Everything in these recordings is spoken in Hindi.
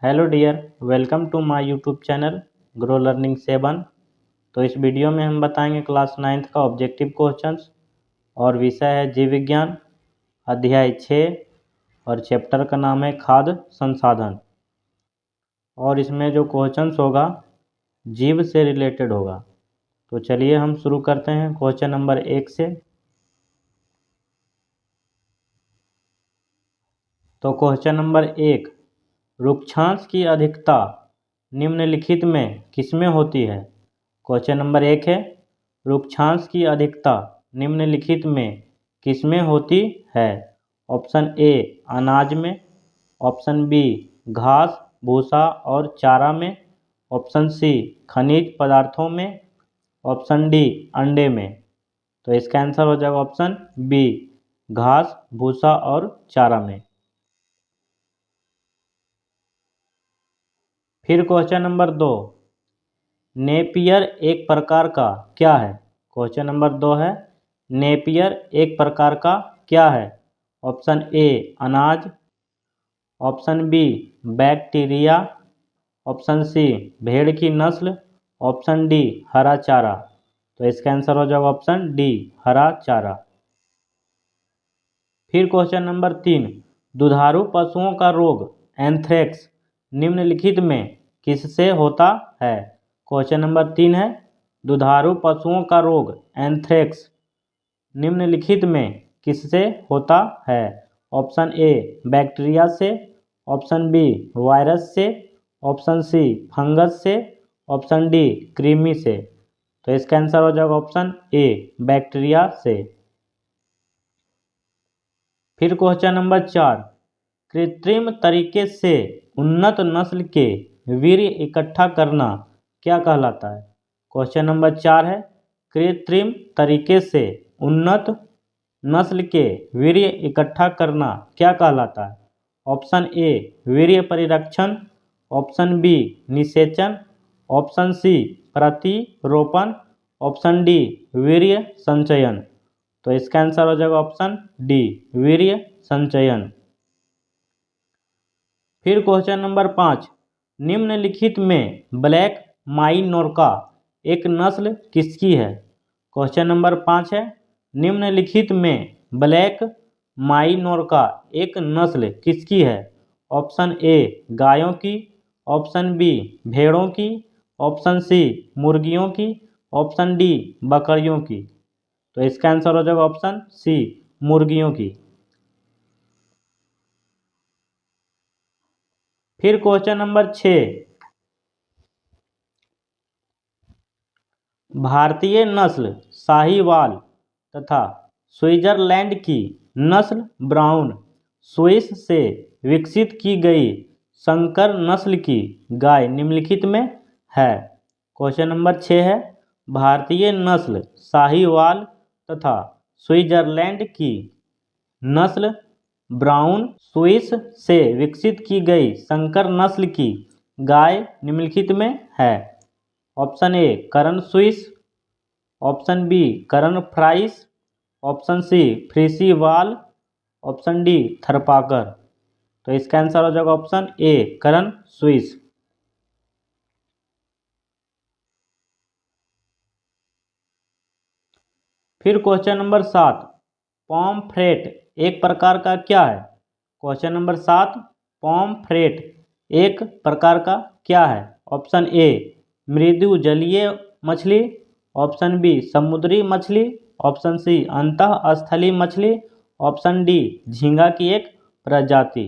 Hello dear, welcome to my YouTube channel grow learning 7। तो इस वीडियो में हम बताएंगे क्लास 9th का ऑब्जेक्टिव क्वेश्चंस और विषय है जीव विज्ञान, अध्याय 6 और चैप्टर का नाम है खाद्य संसाधन। और इसमें जो क्वेश्चंस होगा जीव से रिलेटेड होगा। तो चलिए हम शुरू करते हैं क्वेश्चन नंबर 1 से। तो क्वेश्चन नंबर 1, रुक्षांश की अधिकता निम्नलिखित में किसमें होती है? क्वेश्चन नंबर 1 है, रुक्षांश की अधिकता निम्नलिखित में किसमें होती है? ऑप्शन ए अनाज में, ऑप्शन बी घास भूसा और चारा में, ऑप्शन सी खनिज पदार्थों में, ऑप्शन डी अंडे में। तो इसका आंसर हो जाएगा ऑप्शन बी, घास भूसा और चारा में। फिर क्वेश्चन नंबर 2, नेपियर एक प्रकार का क्या है? क्वेश्चन नंबर 2 है, नेपियर एक प्रकार का क्या है? ऑप्शन ए अनाज, option B bacteria, option C भेड़ की नस्ल, ऑप्शन डी हरा चारा। तो इसका आंसर हो जाएगा ऑप्शन डी, हरा चारा। फिर क्वेश्चन नंबर 3, दुधारू पशुओं का रोग एंथ्रेक्स निम्नलिखित में किससे होता है? क्वेश्चन नंबर 3 है, दुधारू पशुओं का रोग एंथ्रेक्स निम्नलिखित में किससे होता है? ऑप्शन ए बैक्टीरिया से, ऑप्शन बी वायरस से, ऑप्शन सी फंगस से, ऑप्शन डी कृमि से। तो इसका आंसर हो जाएगा ऑप्शन ए बैक्टीरिया से। फिर क्वेश्चन नंबर 4, कृत्रिम तरीके से उन्नत नस्ल के वीर्य इकट्ठा करना क्या कहलाता है? क्वेश्चन नंबर 4 है, कृत्रिम तरीके से उन्नत नस्ल के वीर्य इकट्ठा करना क्या कहलाता है? ऑप्शन ए वीर्य परिरक्षण, ऑप्शन बी निषेचन, ऑप्शन सी प्रतिरोपण, ऑप्शन डी वीर्य संचयन। तो इसका आंसर हो जाएगा ऑप्शन डी वीर्य संचयन। फिर क्वेश्चन नंबर 5, निम्नलिखित में ब्लैक माइनोर्का एक नस्ल किसकी है? क्वेश्चन नंबर 5 है, निम्नलिखित में ब्लैक माइनोर्का एक नस्ल किसकी है? ऑप्शन ए गायों की, ऑप्शन बी भेड़ों की, ऑप्शन सी मुर्गियों की, ऑप्शन डी बकरियों की। तो इसका आंसर हो जाएगा ऑप्शन सी मुर्गियों की। फिर क्वेश्चन नंबर 6, भारतीय नस्ल साहीवाल तथा स्विट्जरलैंड की नस्ल ब्राउन स्विस से विकसित की गई संकर नस्ल की गाय निम्नलिखित में है? क्वेश्चन नंबर 6 है, भारतीय नस्ल साहीवाल तथा स्विट्जरलैंड की नस्ल ब्राउन स्विस से विकसित की गई संकर नस्ल की गाय निम्नलिखित में है? Option A Karan Swiss, option B Karan Fries, option C Frieswal, option D Tharparkar. तो इसका आंसर हो जाएगा ऑप्शन ए करण स्विस। फिर क्वेश्चन नंबर 7, पॉमफ्रेट एक प्रकार का क्या है? क्वेश्चन नंबर 7, पॉमफ्रेट एक प्रकार का क्या है? ऑप्शन ए मृदु जलीय मछली, ऑप्शन बी समुद्री मछली, ऑप्शन सी अंतःस्थलीय मछली, ऑप्शन डी झींगा की एक प्रजाति।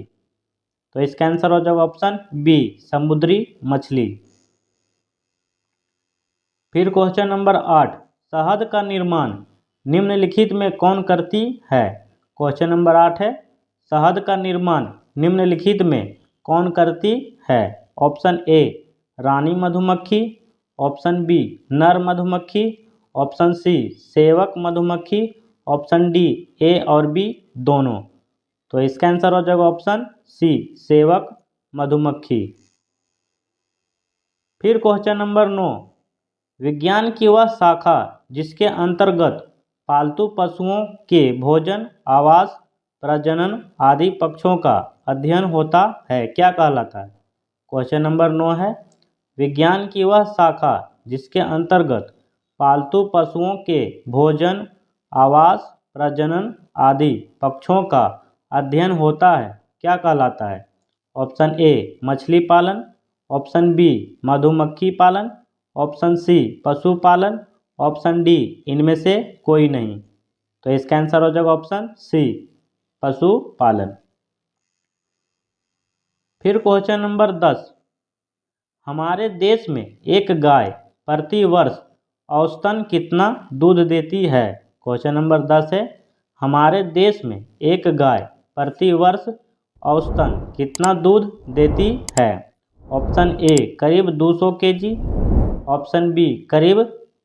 तो इसका आंसर हो जाएगा ऑप्शन बी समुद्री मछली। फिर क्वेश्चन नंबर 8, शहद का निर्माण निम्नलिखित में कौन करती है? क्वेश्चन नंबर 8 है, शहद का निर्माण निम्नलिखित में कौन करती है? ऑप्शन ए रानी मधुमक्खी, ऑप्शन बी नर मधुमक्खी, ऑप्शन सी सेवक मधुमक्खी, ऑप्शन डी ए और बी दोनों। तो इसका आंसर हो जाएगा ऑप्शन सी सेवक मधुमक्खी। फिर क्वेश्चन नंबर 9, विज्ञान की वह शाखा जिसके अंतर्गत पालतू पशुओं के भोजन आवास प्रजनन आदि पक्षों का अध्ययन होता है क्या कहलाता है? क्वेश्चन नंबर 9 है विज्ञान की वह शाखा जिसके अंतर्गत पालतू पशुओं के भोजन, आवास, प्रजनन आदि पक्षों का अध्ययन होता है क्या कहलाता है? ऑप्शन ए मछली पालन, ऑप्शन बी मधुमक्खी पालन, ऑप्शन सी पशुपालन, ऑप्शन डी इनमें से कोई नहीं। तो इसका आंसर हो जाएगा ऑप्शन सी पशुपालन। फिर क्वेश्चन नंबर 10 हमारे देश में एक गाय प्रति वर्ष औसतन कितना दूध देती है? क्वेश्चन नंबर 10 है हमारे देश में एक गाय प्रति वर्ष औसतन कितना दूध देती है? ऑप्शन ए करीब 200 केजी, ऑप्शन बी करीब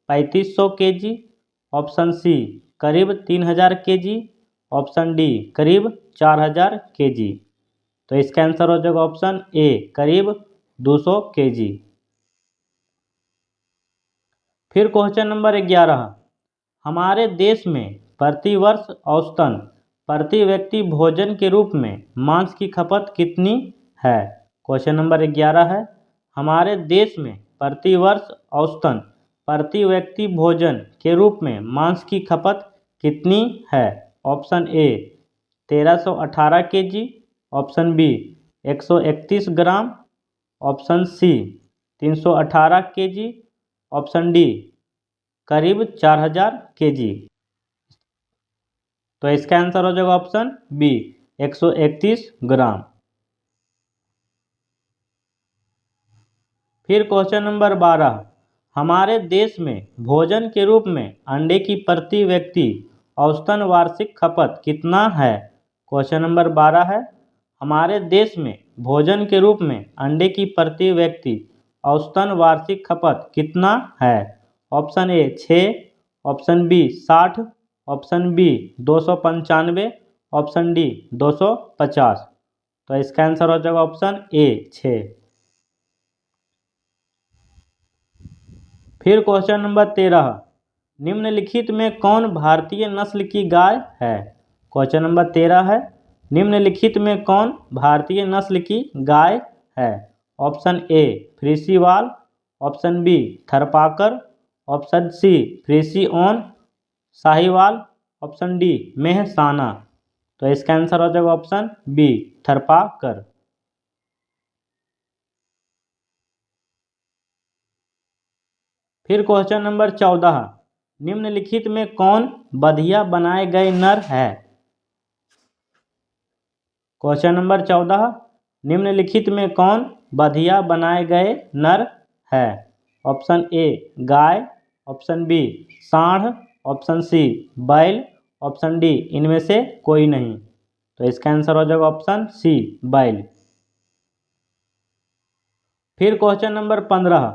3500 केजी, ऑप्शन सी करीब 3000 केजी, ऑप्शन डी करीब 4000 केजी। तो इसका आंसर हो जाएगा ऑप्शन ए करीब 200 केजी। फिर क्वेश्चन नंबर 11 हमारे देश में प्रति वर्ष औसतन प्रति व्यक्ति भोजन के रूप में मांस की खपत कितनी है? क्वेश्चन नंबर 11 है हमारे देश में प्रति वर्ष औसतन प्रति व्यक्ति भोजन के रूप में मांस की खपत कितनी है? Option A 1318 KG, option B 131 gram, option C 318 KG, option D करीब 4000 केजी। तो इसका आंसर हो जाएगा ऑप्शन बी 131 ग्राम। फिर क्वेश्चन नंबर 12 हमारे देश में भोजन के रूप में अंडे की प्रति व्यक्ति औसतन वार्षिक खपत कितना है? क्वेश्चन नंबर 12 है हमारे देश में भोजन के रूप में अंडे की प्रति व्यक्ति औसतन वार्षिक खपत कितना है? Option A 6, option B 60, option B 295, option D 250। तो इसका आंसर हो जाएगा ऑप्शन ए 6। फिर क्वेश्चन नंबर 13 निम्नलिखित में कौन भारतीय नस्ल की गाय है? क्वेश्चन नंबर 13 है निम्नलिखित में कौन भारतीय नस्ल की गाय है? Option A Frieswal, option B Tharparkar, option C फ्रीसीओन साहिवाल, ऑप्शन डी मेहसाना। तो इसका आंसर हो जाएगा ऑप्शन बी थरपाकर। फिर क्वेश्चन नंबर 14 निम्नलिखित में कौन बधिया बनाए गए नर है? क्वेश्चन नंबर 14 निम्नलिखित में कौन बधिया बनाए गए नर है? ऑप्शन ए गाय, ऑप्शन बी सांड, ऑप्शन सी बैल, ऑप्शन डी इनमें से कोई नहीं। तो इसका आंसर हो जाएगा ऑप्शन सी बैल। फिर question number 15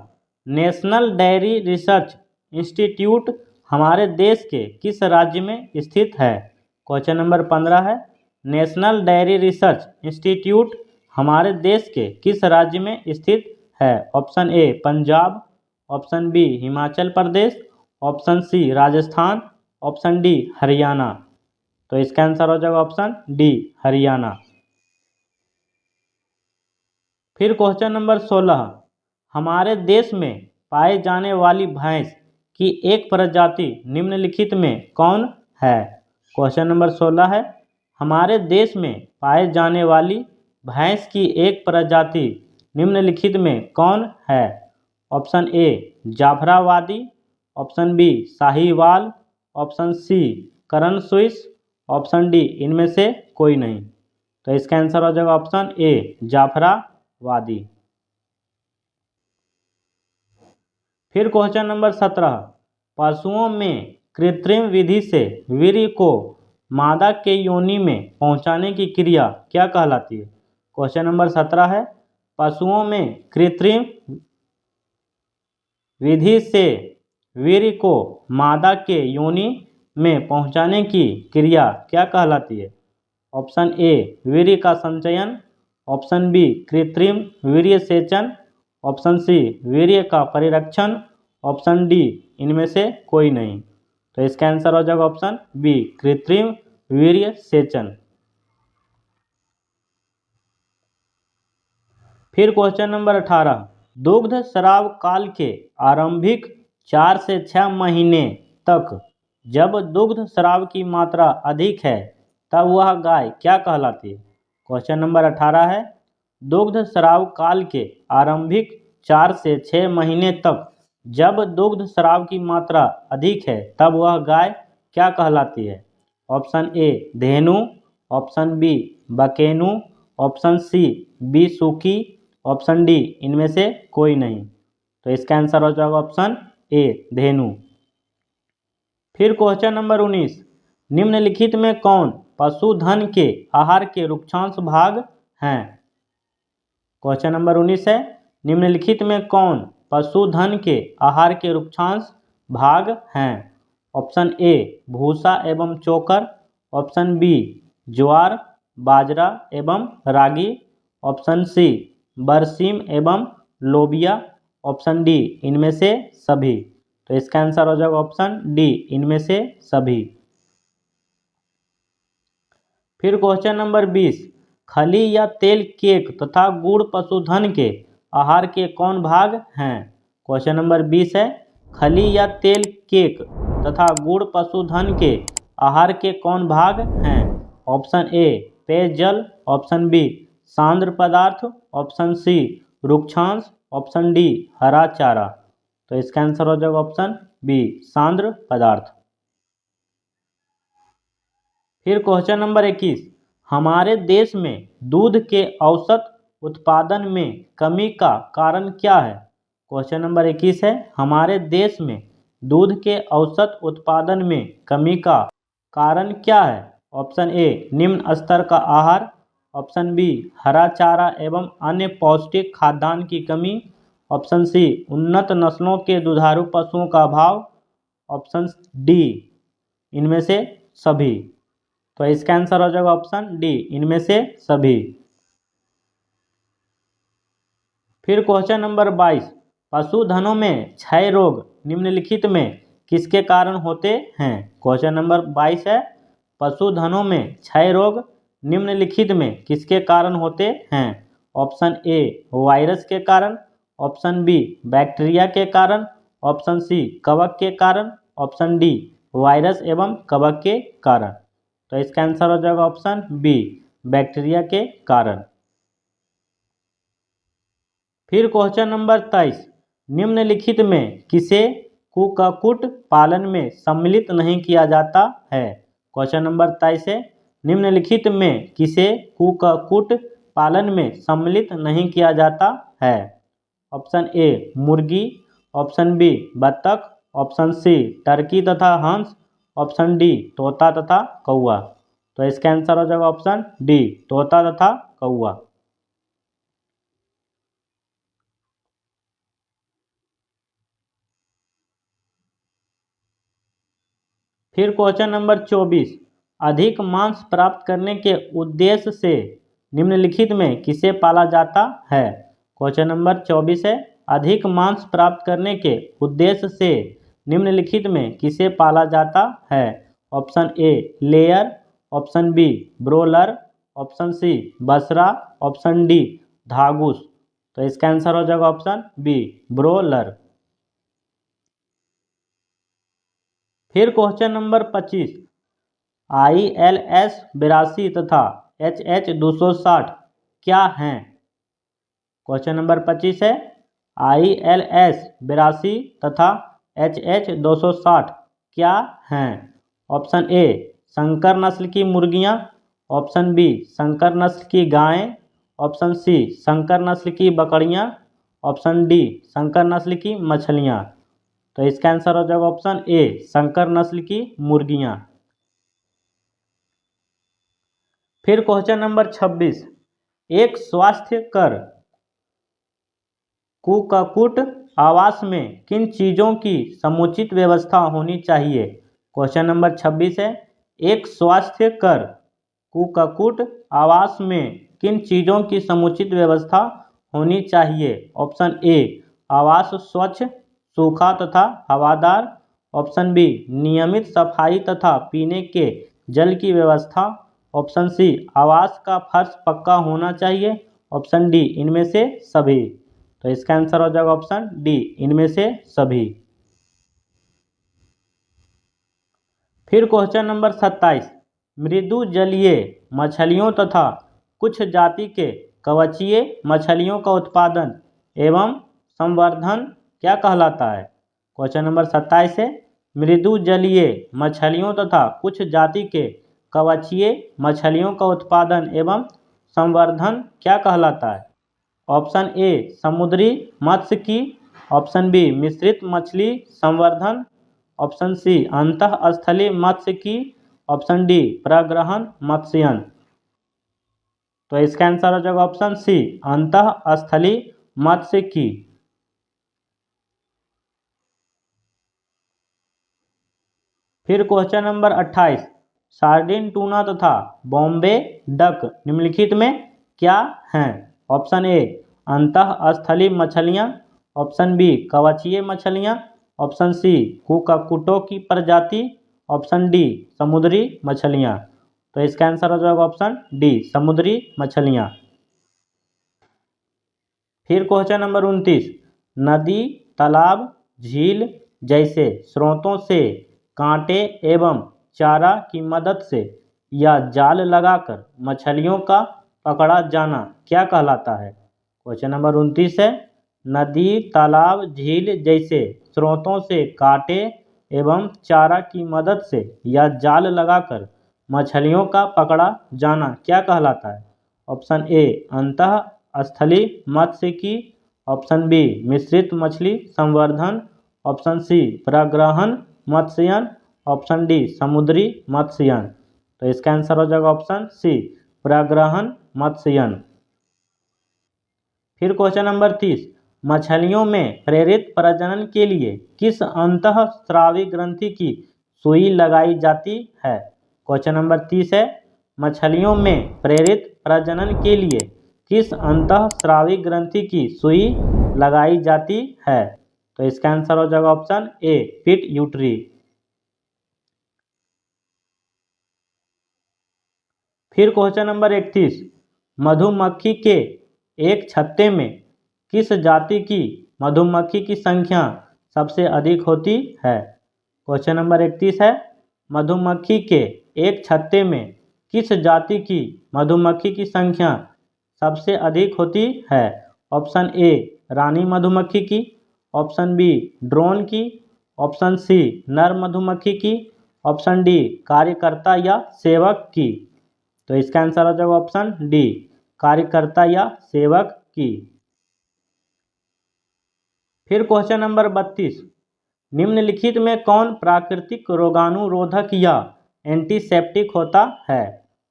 national dairy research institute हमारे देश के किस राज्य में स्थित है? क्वेश्चन नंबर 15 है नेशनल डेयरी रिसर्च इंस्टीट्यूट हमारे देश के किस राज्य में स्थित है? Option A Punjab, option B Himachal Pradesh, option C Rajasthan, option D Haryana. तो इसका आंसर हो जाएगा ऑप्शन डी हरियाणा। फिर क्वेश्चन नंबर 16 हमारे देश में पाए जाने वाली भैंस की एक प्रजाति निम्नलिखित में कौन है? क्वेश्चन नंबर 16 है हमारे देश में पाए जाने वाली भैंस की एक प्रजाति निम्नलिखित में कौन है? Option A Jafarabadi, option B Sahiwal, option C Karan Swiss, option D इनमें से कोई नहीं। तो इसका आंसर हो जाएगा ऑप्शन ए जाफराबादी। फिर क्वेश्चन नंबर 17 पशुओं में कृत्रिम विधि से वीर्य को मादा के योनि में पहुंचाने की क्रिया क्या कहलाती है? क्वेश्चन नंबर 17 है पशुओं में कृत्रिम विधि से वीर्य को मादा के योनि में पहुंचाने की क्रिया क्या कहलाती है? ऑप्शन ए वीर्य का संचयन, ऑप्शन बी कृत्रिम वीर्य सेचन, ऑप्शन सी वीर्य का परिरक्षण, ऑप्शन डी इनमें से कोई नहीं। तो इसका आंसर हो जाएगा ऑप्शन बी कृत्रिम वीर्य सेचन। फिर क्वेश्चन नंबर 18, दुग्ध स्राव काल के आरंभिक 4 से 6 महीने तक जब दुग्ध स्राव की मात्रा अधिक है तब वह गाय क्या कहलाती है। क्वेश्चन नंबर 18 है, दुग्ध स्राव काल के आरंभिक 4 से 6 महीने तक जब दुग्ध स्राव की मात्रा अधिक है तब वह गाय क्या कहलाती है। ऑप्शन ए धेनु, ऑप्शन बी बकेनु, ऑप्शन सी बीसुकी, ऑप्शन डी इनमें से कोई नहीं। तो इसका आंसर हो जाएगा ऑप्शन ए धेनु। फिर क्वेश्चन नंबर 19, निम्नलिखित में कौन पशुधन के आहार के रुक्षांश भाग हैं। क्वेश्चन नंबर 19 है, निम्नलिखित में कौन पशुधन के आहार के रुक्षांश भाग हैं। ऑप्शन ए भूसा एवं चोकर, ऑप्शन बी ज्वार बाजरा एवं रागी, ऑप्शन सी बरसीम एवं लोबिया, ऑप्शन डी इनमें से सभी। तो इसका आंसर हो जाएगा ऑप्शन डी इनमें से सभी। फिर क्वेश्चन नंबर 20, खली या तेल केक तथा गुड़ पशुधन के आहार के कौन भाग हैं। क्वेश्चन नंबर 20 है, खली या तेल केक तथा गुड़ पशुधन के आहार के कौन भाग हैं। ऑप्शन ए पेयजल, ऑप्शन बी सांद्र पदार्थ, ऑप्शन सी रुक्षांश, ऑप्शन डी हरा चारा। तो इसका आंसर हो जाएगा ऑप्शन बी सांद्र पदार्थ। फिर क्वेश्चन नंबर 21, हमारे देश में दूध के औसत उत्पादन में कमी का कारण क्या है। क्वेश्चन नंबर 21 है, हमारे देश में दूध के औसत उत्पादन में कमी का कारण क्या है। ऑप्शन ए निम्न स्तर का आहार, ऑप्शन बी हरा चारा एवं अन्य पौष्टिक खाद्यान्न की कमी, ऑप्शन सी उन्नत नस्लों के दुधारू पशुओं का अभाव, ऑप्शन डी इनमें से सभी। तो इसका आंसर हो जाएगा ऑप्शन डी इनमें से सभी। फिर क्वेश्चन नंबर 22, पशुधनों में क्षय रोग निम्नलिखित में किसके कारण होते हैं। क्वेश्चन नंबर 22 है, पशुधनों में क्षय रोग निम्नलिखित में किसके कारण होते हैं। ऑप्शन ए वायरस के कारण, ऑप्शन बी बैक्टीरिया के कारण, ऑप्शन सी कवक के कारण, ऑप्शन डी वायरस एवं कवक के कारण। तो इसका आंसर हो जाएगा ऑप्शन बी बैक्टीरिया के कारण। फिर क्वेश्चन नंबर 23, निम्नलिखित में किसे कुक्कुट पालन में सम्मिलित नहीं किया जाता है। क्वेश्चन नंबर 23 है, निम्नलिखित में किसे कुक्कुट पालन में सम्मिलित नहीं किया जाता है। ऑप्शन ए मुर्गी, ऑप्शन बी बत्तख, ऑप्शन सी टर्की तथा हंस, ऑप्शन डी तोता तथा कौआ। तो इसका आंसर हो जाएगा ऑप्शन डी तोता तथा कौआ। फिर क्वेश्चन नंबर 24, अधिक मांस प्राप्त करने के उद्देश्य से निम्नलिखित में किसे पाला जाता है। क्वेश्चन नंबर 24 है, अधिक मांस प्राप्त करने के उद्देश्य से निम्नलिखित में किसे पाला जाता है। Option A layer, option B broiler, option C बसरा, ऑप्शन डी धागुस। तो इसका आंसर हो जाएगा ऑप्शन बी ब्रोलर। फिर क्वेश्चन नंबर 25, ILS 82 तथा HH 260 क्या हैं। क्वेश्चन नंबर 25 है, ILS 82 तथा HH 260 क्या हैं। ऑप्शन ए संकर नस्ल की मुर्गियां, ऑप्शन बी संकर नस्ल की गायें, ऑप्शन सी संकर नस्ल की बकरियां, ऑप्शन डी संकर नस्ल की मछलियां। तो इसका आंसर हो जाएगा ऑप्शन ए संकर नस्ल की मुर्गियां। फिर क्वेश्चन नंबर 26, एक स्वास्थ्यकर कुक्कुट आवास में किन चीज़ों की समुचित व्यवस्था होनी चाहिए। क्वेश्चन नंबर 26 है, एक स्वास्थ्यकर कुक्कुट आवास में किन चीज़ों की समुचित व्यवस्था होनी चाहिए। ऑप्शन ए आवास स्वच्छ सूखा तथा हवादार, ऑप्शन बी नियमित सफाई तथा पीने के जल की व्यवस्था, ऑप्शन सी आवास का फर्श पक्का होना चाहिए, ऑप्शन डी इनमें से सभी। तो इसका आंसर हो जाएगा ऑप्शन डी इनमें से सभी। फिर क्वेश्चन नंबर 27, मृदु जलीय मछलियों तथा कुछ जाति के कवचीय मछलियों का उत्पादन एवं संवर्धन क्या कहलाता है? क्वेश्चन नंबर 27 है, मृदु जलीय मछलियों तथा कुछ जाति के कवचीय मछलियों का उत्पादन एवं संवर्धन क्या कहलाता है? ऑप्शन ए समुद्री मत्स्य की, ऑप्शन बी मिश्रित मछली संवर्धन, ऑप्शन सी अंतःस्थलीय मत्स्य की, ऑप्शन डी प्रग्रहण मत्स्यन। तो इसका आंसर हो जाएगा ऑप्शन सी अंतःस्थलीय मत्स्य की। फिर क्वेश्चन नंबर 28, सार्डिन टूना तथा बॉम्बे डक निम्नलिखित में क्या हैं? ऑप्शन ए अंतःस्थलीय मछलियाँ, ऑप्शन बी कवचीय मछलियाँ, ऑप्शन सी कुक्कुटों की प्रजाति, ऑप्शन डी समुद्री मछलियाँ। तो इसका आंसर हो जाएगा ऑप्शन डी समुद्री मछलियाँ। फिर क्वेश्चन नंबर 29, नदी तालाब झील जैसे स्रोतों से कांटे एवं चारा की मदद से या जाल लगाकर मछलियों का पकड़ा जाना क्या कहलाता है? क्वेश्चन नंबर 29 है, नदी तालाब झील जैसे स्रोतों से कांटे एवं चारा की मदद से या जाल लगाकर मछलियों का पकड़ा जाना क्या कहलाता है? ऑप्शन ए अंतःस्थलीय मत्स्य की, ऑप्शन बी मिश्रित मछली संवर्धन, ऑप्शन सी प्रग्रहण मत्स्यन, ऑप्शन डी समुद्री मत्स्यन। तो इसका आंसर हो जाएगा ऑप्शन सी प्रग्रहण मत्स्यन। फिर क्वेश्चन नंबर 30, मछलियों में प्रेरित प्रजनन के लिए किस अंतःस्रावी ग्रंथि की सुई लगाई जाती है? क्वेश्चन नंबर 30 है, मछलियों में प्रेरित प्रजनन के लिए किस अंतःस्रावी ग्रंथि की सुई लगाई जाती है? तो इसका आंसर हो जाएगा ऑप्शन ए पिट्यूटरी। फिर क्वेश्चन नंबर 31, मधुमक्खी के एक छत्ते में किस जाति की मधुमक्खी की संख्या सबसे अधिक होती है? क्वेश्चन नंबर 31 है, मधुमक्खी के एक छत्ते में किस जाति की मधुमक्खी की संख्या सबसे अधिक होती है? ऑप्शन ए रानी मधुमक्खी की, ऑप्शन बी ड्रोन की, ऑप्शन सी नर मधुमक्खी की, ऑप्शन डी कार्यकर्ता या सेवक की। तो इसका आंसर हो जाएगा ऑप्शन डी कार्यकर्ता या सेवक की। फिर क्वेश्चन नंबर 32, निम्नलिखित में कौन प्राकृतिक रोगाणुरोधक या एंटीसेप्टिक होता है?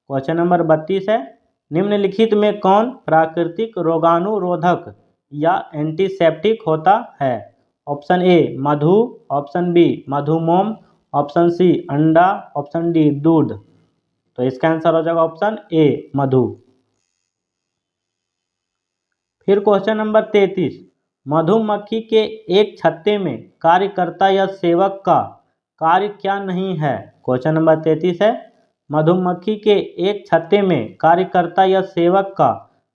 क्वेश्चन नंबर 32 है, निम्नलिखित में कौन प्राकृतिक रोगाणुरोधक या एंटीसेप्टिक होता है? ऑप्शन ए मधु, ऑप्शन बी मधुमोम, ऑप्शन सी अंडा, ऑप्शन डी दूध। तो इसका आंसर हो जाएगा ऑप्शन ए मधु। फिर क्वेश्चन नंबर 33, मधुमक्खी के एक छत्ते में कार्यकर्ता या सेवक का कार्य क्या नहीं है? क्वेश्चन नंबर 33 है, मधुमक्खी के एक छत्ते में कार्यकर्ता या सेवक का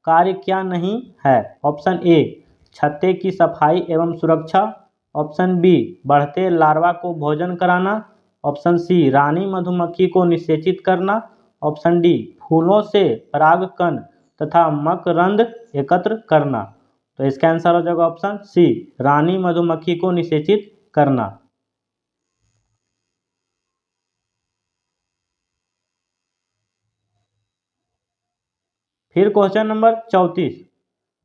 कार्य क्या नहीं है? ऑप्शन ए छत्ते की सफाई एवं सुरक्षा, ऑप्शन बी बढ़ते लार्वा को भोजन कराना, ऑप्शन सी रानी मधुमक्खी को निषेचित करना, ऑप्शन डी फूलों से परागकण तथा मकरंद एकत्र करना। तो इसका आंसर हो जाएगा ऑप्शन सी रानी मधुमक्खी को निषेचित करना। फिर क्वेश्चन नंबर 34,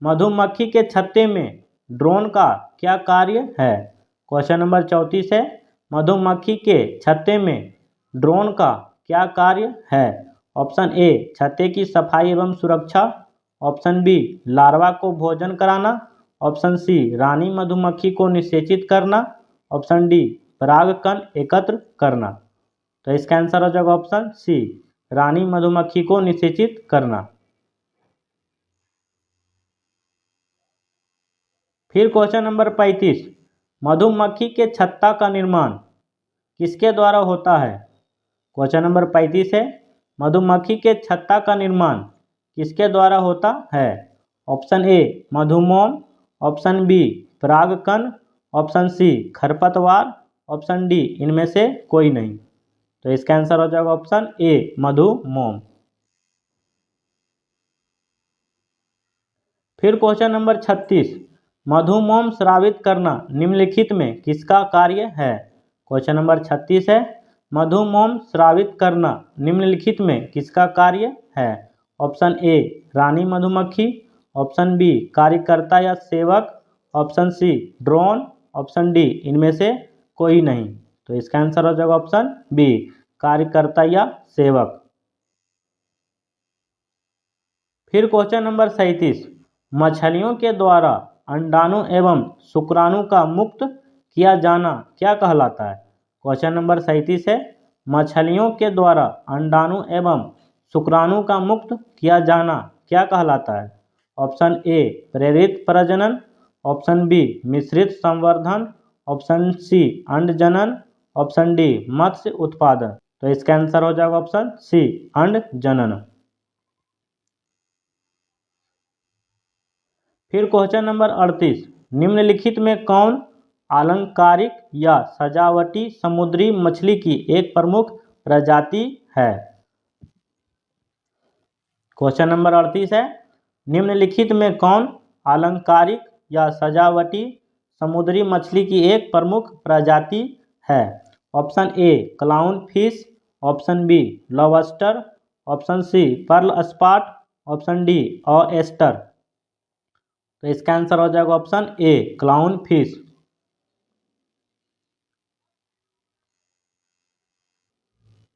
मधुमक्खी के छत्ते में ड्रोन का क्या कार्य है? क्वेश्चन नंबर 34 है, मधुमक्खी के छत्ते में ड्रोन का क्या कार्य है? ऑप्शन ए छत्ते की सफाई एवं सुरक्षा, ऑप्शन बी लार्वा को भोजन कराना, ऑप्शन सी रानी मधुमक्खी को निषेचित करना, ऑप्शन डी परागकण एकत्र करना। तो इसका आंसर हो जाएगा ऑप्शन सी रानी मधुमक्खी को निषेचित करना। फिर क्वेश्चन नंबर 35, मधुमक्खी के छत्ता का निर्माण किसके द्वारा होता है? क्वेश्चन नंबर 35 है, मधुमक्खी के छत्ता का निर्माण किसके द्वारा होता है? ऑप्शन ए मधुमोम, ऑप्शन बी परागकण, ऑप्शन सी खरपतवार, ऑप्शन डी इनमें से कोई नहीं। तो इसका आंसर हो जाएगा ऑप्शन ए मधुमोम। फिर क्वेश्चन नंबर 36, मधुमोम स्रावित करना निम्नलिखित में किसका कार्य है। क्वेश्चन नंबर 36 है, मधुमोम स्रावित करना निम्नलिखित में किसका कार्य है। ऑप्शन ए रानी मधुमक्खी, ऑप्शन बी कार्यकर्ता या सेवक, option C drone, option D इनमें से कोई नहीं। तो इसका आंसर हो जाएगा ऑप्शन बी कार्यकर्ता या सेवक। फिर क्वेश्चन नंबर 37, मछलियों के द्वारा अंडाणु एवं शुक्राणु का मुक्त किया जाना क्या कहलाता है। क्वेश्चन नंबर 37 है, मछलियों के द्वारा अंडाणु एवं शुक्राणु का मुक्त किया जाना क्या कहलाता है। ऑप्शन ए प्रेरित प्रजनन, ऑप्शन बी मिश्रित संवर्धन, ऑप्शन सी अंड जनन, ऑप्शन डी मत्स्य उत्पादन। तो इसका आंसर हो जाएगा ऑप्शन सी अंड जनन। फिर क्वेश्चन नंबर 38, निम्नलिखित में कौन आलंकारिक या सजावटी समुद्री मछली की एक प्रमुख प्रजाति है। क्वेश्चन नंबर 38 है, निम्नलिखित में कौन आलंकारिक या सजावटी समुद्री मछली की एक प्रमुख प्रजाति है। Option A clown fish, option B lobster, option C pearl spot, option D oyster. तो इसका आंसर हो जाएगा ऑप्शन ए क्लाउन फिश।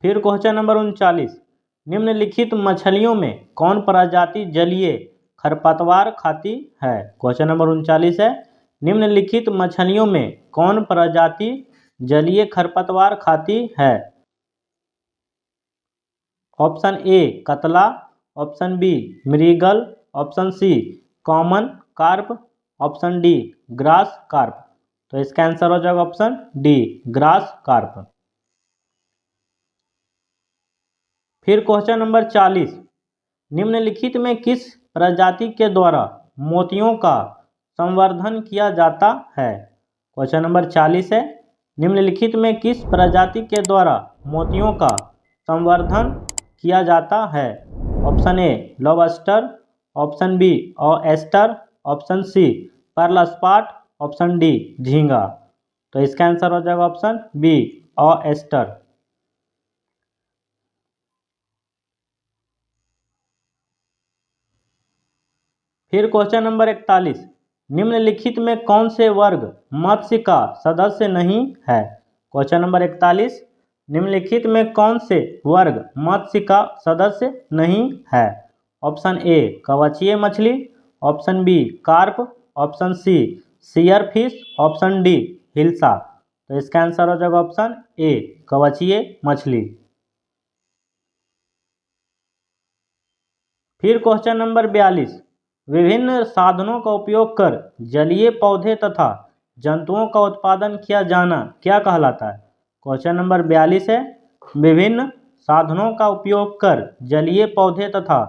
फिर क्वेश्चन नंबर 39, निम्नलिखित मछलियों में कौन प्रजाति जलीय खरपतवार खाती है। क्वेश्चन नंबर 39 है, निम्नलिखित मछलियों में कौन प्रजाति जलीय खरपतवार खाती है। Option A Catla, option B Mrigal, option C common carp, option D grass carp. तो इसका आंसर हो जाएगा ऑप्शन डी ग्रास कार्प। फिर क्वेश्चन नंबर 40, निम्नलिखित में किस प्रजाति के द्वारा मोतियों का संवर्धन किया जाता है। क्वेश्चन नंबर 40 है, निम्नलिखित में किस प्रजाति के द्वारा मोतियों का संवर्धन किया जाता है। Option A lobster, option B oyster, option C pearl spot, option D झींगा। तो इसका आंसर हो जाएगा ऑप्शन बी ऑयस्टर। फिर क्वेश्चन नंबर 41, निम्नलिखित में कौन से वर्ग मत्स्य का सदस्य नहीं है। क्वेश्चन नंबर 41, निम्नलिखित में कौन से वर्ग मत्स्य का सदस्य नहीं है। ऑप्शन ए कवचीय मछली, option B carp, option C seer fish, option D hilsa. तो इसका आंसर हो जाएगा ऑप्शन ए कवचीय मछली। फिर क्वेश्चन नंबर 42, विभिन्न साधनों का उपयोग कर जलीय पौधे तथा जंतुओं का उत्पादन किया जाना क्या कहलाता है। क्वेश्चन नंबर 42 है, विभिन्न साधनों का उपयोग कर जलीय पौधे तथा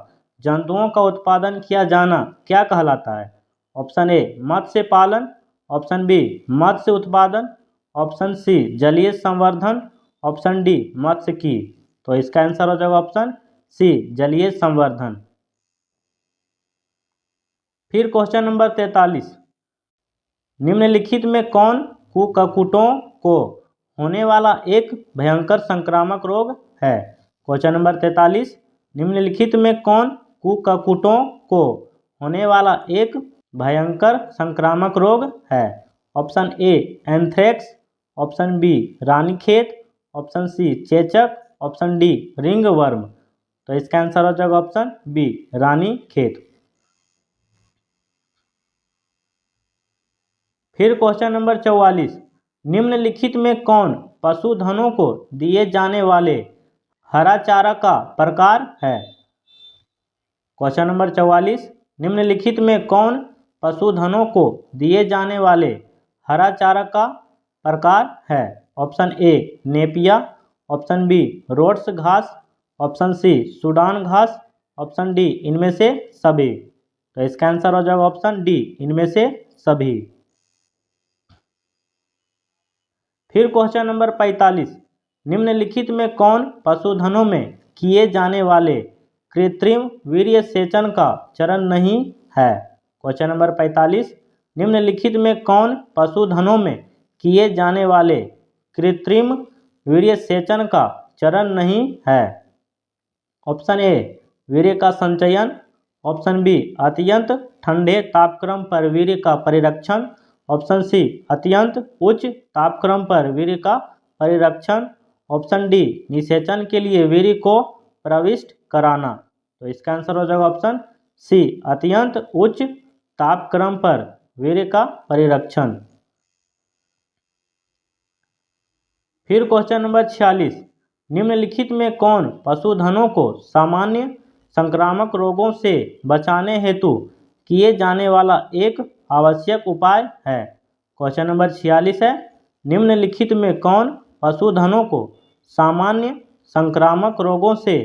जंतुओं का उत्पादन किया जाना क्या कहलाता है। ऑप्शन ए मत्स्य पालन, ऑप्शन बी मत्स्य उत्पादन, ऑप्शन सी जलीय संवर्धन, ऑप्शन डी मत्स्य की। तो इसका आंसर हो जाएगा ऑप्शन सी जलीय संवर्धन। फिर क्वेश्चन नंबर 43, निम्नलिखित में कौन कुक्कुटों को होने वाला एक भयंकर संक्रामक रोग है। क्वेश्चन नंबर 43, निम्नलिखित में कौन कुक्कुटों को होने वाला एक भयंकर संक्रामक रोग है। Option A anthrax, option B Ranikhet, option C चेचक, ऑप्शन डी रिंग वर्म। तो इसका आंसर हो जाएगा ऑप्शन बी रानीखेत। फिर क्वेश्चन नंबर 44, निम्नलिखित में कौन पशुधनों को दिए जाने वाले हरा चारा का प्रकार है। क्वेश्चन नंबर 44, निम्नलिखित में कौन पशुधनों को दिए जाने वाले हरा चारा का प्रकार है। Option A Napier, option B Rhodes घास, ऑप्शन सी सूडान घास, ऑप्शन डी इनमें से सभी। तो इसका आंसर हो जाएगा ऑप्शन डी, इनमें से सभी। फिर क्वेश्चन नंबर 45, निम्नलिखित में कौन पशुधनों में किए जाने वाले कृत्रिम वीर्य सेचन का चरण नहीं है? क्वेश्चन नंबर 45, निम्नलिखित में कौन पशुधनों में किए जाने वाले कृत्रिम वीर्य सेचन का चरण नहीं है? ऑप्शन ए, वीर्य का संचयन। ऑप्शन बी, अत्यंत ठंडे तापक्रम पर वीर्य का परिरक्षण। ऑप्शन सी, अत्यंत उच्च तापक्रम पर वीर्य का परिरक्षण। ऑप्शन डी, निषेचन के लिए वीर्य को प्रविष्ट कराना। तो इसका आंसर हो जाएगा ऑप्शन सी, अत्यंत उच्च तापक्रम पर वीर्य का परिरक्षण। फिर क्वेश्चन नंबर 46, निम्नलिखित में कौन पशुधनों को सामान्य संक्रामक रोगों से बचाने हेतु किए जाने वाला एक आवश्यक उपाय है? क्वेश्चन नंबर 46 है, निम्नलिखित में कौन पशुधनों को सामान्य संक्रामक रोगों से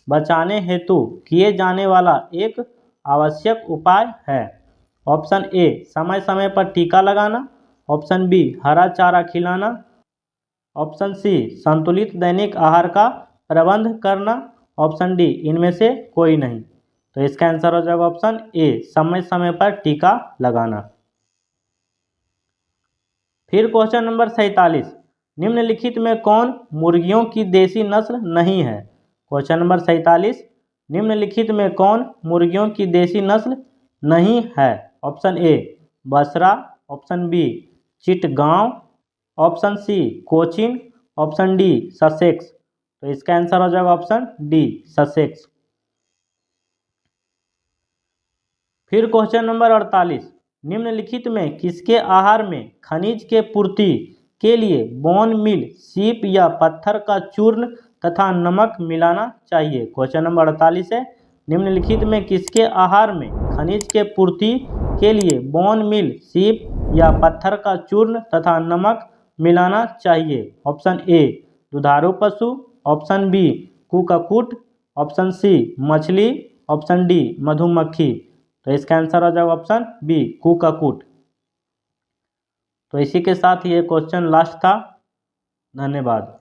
बचाने हेतु किए जाने वाला एक आवश्यक उपाय है? ऑप्शन ए, समय समय पर टीका लगाना। ऑप्शन बी, हरा चारा खिलाना। ऑप्शन सी, संतुलित दैनिक आहार का प्रबंध करना। ऑप्शन डी, इनमें से कोई नहीं। तो इसका आंसर हो जाएगा ऑप्शन ए, समय समय पर टीका लगाना। फिर क्वेश्चन नंबर 47, निम्नलिखित में कौन मुर्गियों की देसी नस्ल नहीं है? क्वेश्चन नंबर 47, निम्नलिखित में कौन मुर्गियों की देसी नस्ल नहीं है? Option A, Basra. Option B, Chittagong. Option C, Cochin. Option D, Sussex. तो इसका आंसर हो जाएगा ऑप्शन डी, ससेक्स। फिर क्वेश्चन नंबर 48, निम्नलिखित में किसके आहार में खनिज के पूर्ति के लिए बोन मील सीप या पत्थर का चूर्ण तथा नमक मिलाना चाहिए? क्वेश्चन नंबर 48 है, निम्नलिखित में किसके आहार में खनिज के पूर्ति के लिए बोन मील सीप या पत्थर का चूर्ण तथा नमक मिलाना चाहिए? ऑप्शन ए, दुधारू पशु। ऑप्शन बी, कुक्कुट। ऑप्शन सी, मछली। ऑप्शन डी, मधुमक्खी। तो इसका आंसर हो जाएगा ऑप्शन बी, कुक्कुट। तो इसी के साथ ये क्वेश्चन लास्ट था। धन्यवाद।